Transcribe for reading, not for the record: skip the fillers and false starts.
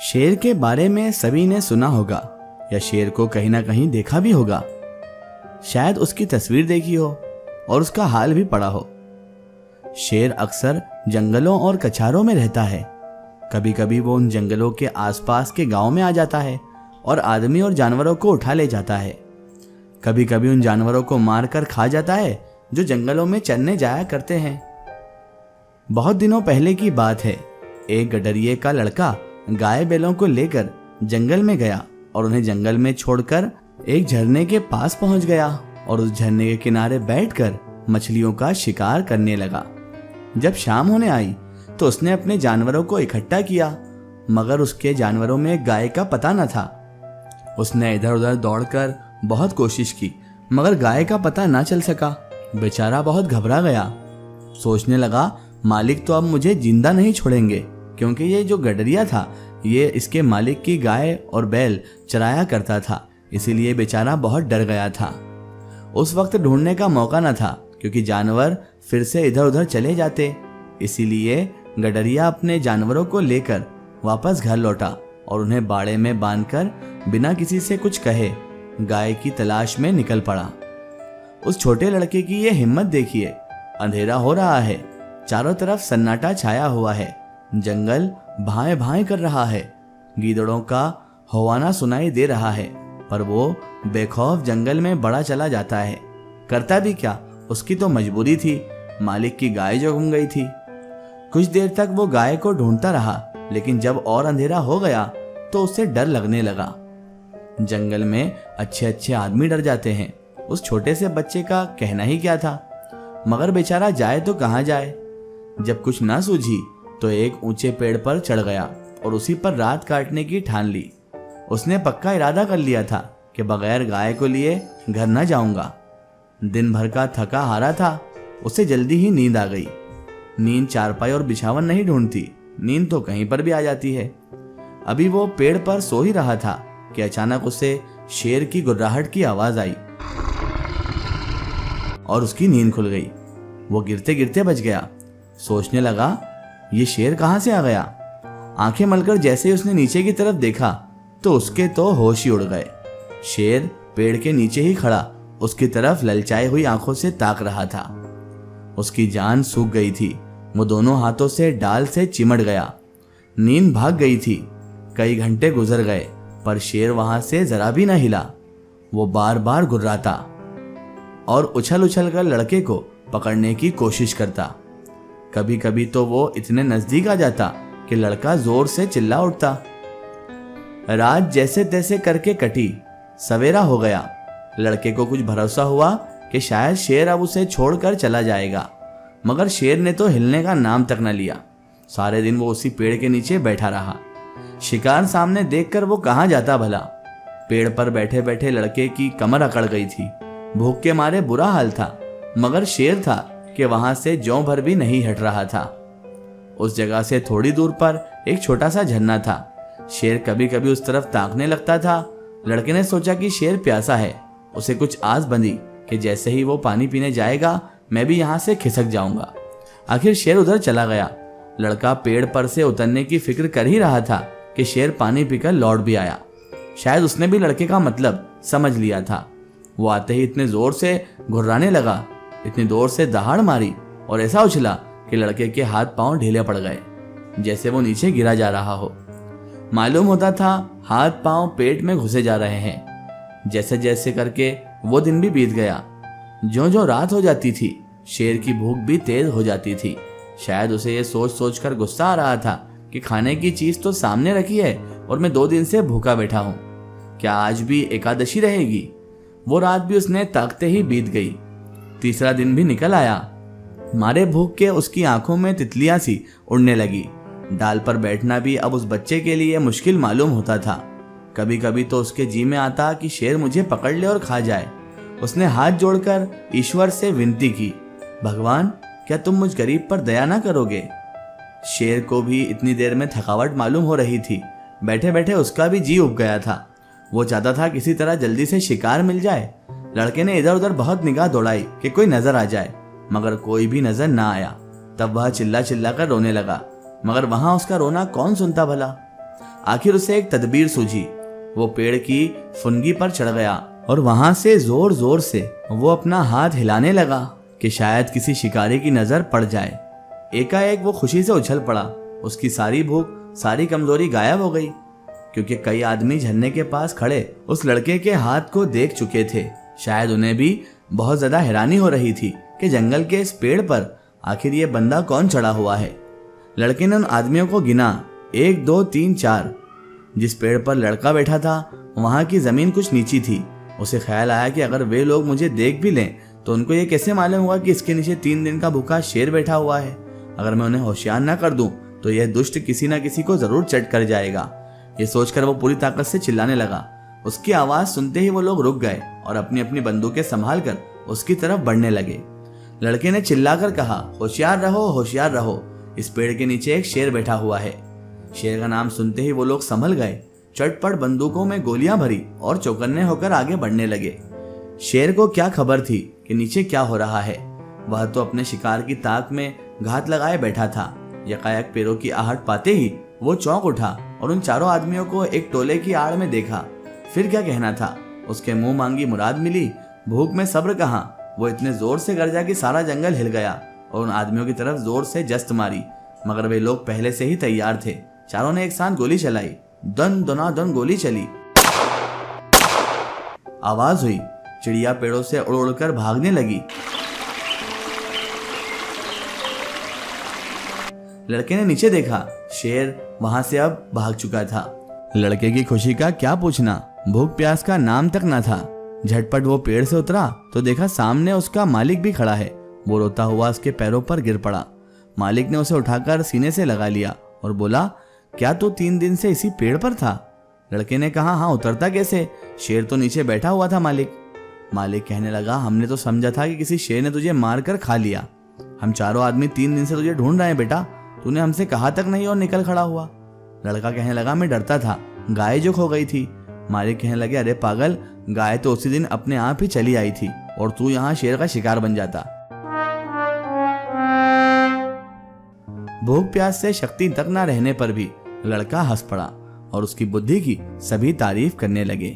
शेर के बारे में सभी ने सुना होगा या शेर को कहीं ना कहीं देखा भी होगा। शायद उसकी तस्वीर देखी हो और उसका हाल भी पड़ा हो। शेर अक्सर जंगलों और कछारों में रहता है। कभी कभी वो उन जंगलों के आसपास के गांव में आ जाता है और आदमी और जानवरों को उठा ले जाता है। कभी कभी उन जानवरों को मार कर खा जाता है जो जंगलों में चरने जाया करते हैं। बहुत दिनों पहले की बात है। एक गडरिये का लड़का गाय बैलों को लेकर जंगल में गया और उन्हें जंगल में छोड़कर एक झरने के पास पहुंच गया और उस झरने के किनारे बैठकर मछलियों का शिकार करने लगा। जब शाम होने आई तो उसने अपने जानवरों को इकट्ठा किया, मगर उसके जानवरों में गाय का पता न था। उसने इधर उधर दौड़कर बहुत कोशिश की, मगर गाय का पता ना चल सका। बेचारा बहुत घबरा गया। सोचने लगा, मालिक तो अब मुझे जिंदा नहीं छोड़ेंगे, क्योंकि ये जो गडरिया था ये इसके मालिक की गाय और बैल चराया करता था, इसीलिए बेचारा बहुत डर गया था। उस वक्त ढूंढने का मौका न था, क्योंकि जानवर फिर से इधर उधर चले जाते। इसीलिए गडरिया अपने जानवरों को लेकर वापस घर लौटा और उन्हें बाड़े में बांधकर बिना किसी से कुछ कहे गाय की तलाश में निकल पड़ा। उस छोटे लड़के की ये हिम्मत देखिए। अंधेरा हो रहा है, चारों तरफ सन्नाटा छाया हुआ है, जंगल भाए भाए कर रहा है, गीदड़ों का हौवाना सुनाई दे रहा है, पर वो बेखौफ जंगल में बढ़ा चला जाता है। करता भी क्या, उसकी तो मजबूरी थी, मालिक की गाय जो गुम गई थी। कुछ देर तक वो गाय को ढूंढता रहा, लेकिन जब और अंधेरा हो गया तो उसे डर लगने लगा। जंगल में अच्छे अच्छे आदमी डर जाते हैं, उस छोटे से बच्चे का कहना ही क्या था। मगर बेचारा जाए तो कहाँ जाए। जब कुछ ना सूझी तो एक ऊंचे पेड़ पर चढ़ गया और उसी पर रात काटने की ठान ली। उसने पक्का इरादा कर लिया था कि बगैर गाय को लिए घर न जाऊंगा। दिन भर का थका हारा था, उसे जल्दी ही नींद आ गई। नींद चारपाई और बिछावन नहीं ढूंढती, नींद तो कहीं पर भी आ जाती है। अभी वो पेड़ पर सो ही रहा था कि अचानक उसे शेर की गुर्राहट की आवाज आई और उसकी नींद खुल गई। वो गिरते गिरते बच गया। सोचने लगा, ये शेर कहां से आ गया। आंखें मलकर जैसे ही उसने नीचे की तरफ देखा तो उसके तो होश ही उड़ गए। शेर पेड़ के नीचे ही खड़ा उसकी तरफ ललचाई हुई आंखों से ताक रहा था। उसकी जान सूख गई थी। वो दोनों हाथों से डाल से चिमट गया। नींद भाग गई थी। कई घंटे गुजर गए, पर शेर वहां से जरा भी न हिला। वो बार बार गुर्राता और उछल उछल कर लड़के को पकड़ने की कोशिश करता। कभी कभी तो वो इतने नजदीक आ जाता कि लड़का जोर से चिल्ला उठता। रात जैसे तैसे करके कटी। सवेरा हो गया। लड़के को कुछ भरोसा हुआ कि शायद शेर अब उसे छोड़कर चला जाएगा, मगर शेर ने तो हिलने का नाम तक न लिया। सारे दिन वो उसी पेड़ के नीचे बैठा रहा। शिकार सामने देखकर वो कहाँ जाता भला। पेड़ पर बैठे बैठे लड़के की कमर अकड़ गई थी। भूख के मारे बुरा हाल था, मगर शेर था कि वहां से ज्यों भर भी नहीं हट रहा था। उस जगह से थोड़ी दूर पर एक छोटा सा झरना था। शेर कभी कभी उस तरफ ताकने लगता था। लड़के ने सोचा कि शेर प्यासा है। उसे कुछ आस बंधी कि जैसे ही वो पानी पीने जाएगा मैं भी यहाँ से खिसक जाऊंगा। आखिर शेर उधर चला गया। लड़का पेड़ पर से उतरने की फिक्र कर ही रहा था कि शेर पानी पीकर लौट भी आया। शायद उसने भी लड़के का मतलब समझ लिया था। वो आते ही इतने जोर से घुर्राने लगा, इतनी जोर से दहाड़ मारी और ऐसा उछला कि लड़के के हाथ पांव ढीले पड़ गए, जैसे वो नीचे गिरा जा रहा हो। मालूम होता था हाथ पांव पेट में घुसे जा रहे हैं। जैसे जैसे करके वो दिन भी बीत गया। ज्यों ज्यों रात हो जाती थी, शेर की भूख भी तेज हो जाती थी। शायद उसे ये सोच सोच कर गुस्सा आ रहा था कि खाने की चीज तो सामने रखी है और मैं 2 दिन से भूखा बैठा हूँ। क्या आज भी एकादशी रहेगी। वो रात भी उसने ताकते ही बीत गई। तीसरा दिन भी निकल आया। मारे भूख के उसकी आंखों में तितलियां सी उड़ने लगी। डाल पर बैठना भी अब उस बच्चे के लिए मुश्किल मालूम होता था। कभी कभी तो उसके जी में आता कि शेर मुझे पकड़ ले और खा जाए। उसने हाथ जोड़कर ईश्वर से विनती की, भगवान क्या तुम मुझ गरीब पर दया ना करोगे। शेर को भी इतनी देर में थकावट मालूम हो रही थी। बैठे बैठे उसका भी जी उब गया था। वो चाहता था किसी तरह जल्दी से शिकार मिल जाए। लड़के ने इधर उधर बहुत निगाह दौड़ाई कि कोई नजर आ जाए, मगर कोई भी नजर ना आया। तब वह चिल्ला चिल्ला कर रोने लगा, मगर वहां उसका रोना कौन सुनता भला। आखिर उसे एक तदबीर सूझी। वो पेड़ की फुनगी पर चढ़ गया और वहां से जोर जोर से वो अपना हाथ हिलाने लगा कि शायद किसी शिकारी की नजर पड़ जाए। एकाएक वो खुशी से उछल पड़ा। उसकी सारी भूख, सारी कमजोरी गायब हो गई, क्योंकि कई आदमी झरने के पास खड़े उस लड़के के हाथ को देख चुके थे। शायद उन्हें भी बहुत ज्यादा हैरानी हो रही थी कि जंगल के इस पेड़ पर आखिर ये बंदा कौन चढ़ा हुआ है। लड़के ने उन आदमियों को गिना, 1 2 3 4। जिस पेड़ पर लड़का बैठा था वहां की जमीन कुछ नीची थी। उसे ख्याल आया कि अगर वे लोग मुझे देख भी लें तो उनको ये कैसे मालूम हुआ कि इसके नीचे 3 दिन का भूखा शेर बैठा हुआ है। अगर मैं उन्हें होशियार ना कर दूं तो यह दुष्ट किसी न किसी को जरूर चट कर जाएगा। ये सोचकर वो पूरी ताकत से चिल्लाने लगा। उसकी आवाज सुनते ही वो लोग रुक गए और अपनी अपनी बंदूकें संभाल कर उसकी तरफ बढ़ने लगे। लड़के ने चिल्लाकर कहा, होशियार रहो, होशियार रहो, इस पेड़ के नीचे एक शेर बैठा हुआ है। शेर का नाम सुनते ही वो लोग संभल गए, चटपट बंदूकों में गोलियां भरी और चौकन्ने होकर आगे बढ़ने लगे। शेर को क्या खबर थी कि नीचे क्या हो रहा है। वह तो अपने शिकार की ताक में घात लगाए बैठा था। यकायक पैरों की आहट पाते ही वो चौंक उठा और उन चारों आदमियों को एक टोले की आड़ में देखा। फिर क्या कहना था, उसके मुंह मांगी मुराद मिली। भूख में सब्र कहाँ। वो इतने जोर से गरजा कि सारा जंगल हिल गया और उन आदमियों की तरफ जोर से जस्त मारी, मगर वे लोग पहले से ही तैयार थे। चारों ने एक साथ गोली चलाई। दन दना दन गोली चली। आवाज हुई, चिड़िया पेड़ों से उड़ उड़कर भागने लगी। लड़के ने नीचे देखा, शेर वहां से अब भाग चुका था। लड़के की खुशी का क्या पूछना, भूख प्यास का नाम तक न था। झटपट वो पेड़ से उतरा तो देखा सामने उसका मालिक भी खड़ा है। वो रोता हुआ उसके पैरों पर गिर पड़ा। मालिक ने उसे उठाकर सीने से लगा लिया और बोला, क्या तू 3 दिन से इसी पेड़ पर था? लड़के ने कहा, हाँ, उतरता कैसे? शेर तो नीचे बैठा हुआ था मालिक। मालिक कहने लगा, हमने तो समझा था कि किसी शेर ने तुझे मार कर खा लिया। हम चारों आदमी 3 दिन से तुझे ढूंढ रहे हैं बेटा, तूने हमसे कहा तक नहीं और निकल खड़ा हुआ। लड़का कहने लगा, मैं डरता था, गाय जो खो गई थी। मालिक कहने लगे, अरे पागल, गाय तो उसी दिन अपने आप ही चली आई थी और तू यहाँ शेर का शिकार बन जाता। भूख प्यास से शक्ति तक न रहने पर भी लड़का हंस पड़ा और उसकी बुद्धि की सभी तारीफ करने लगे।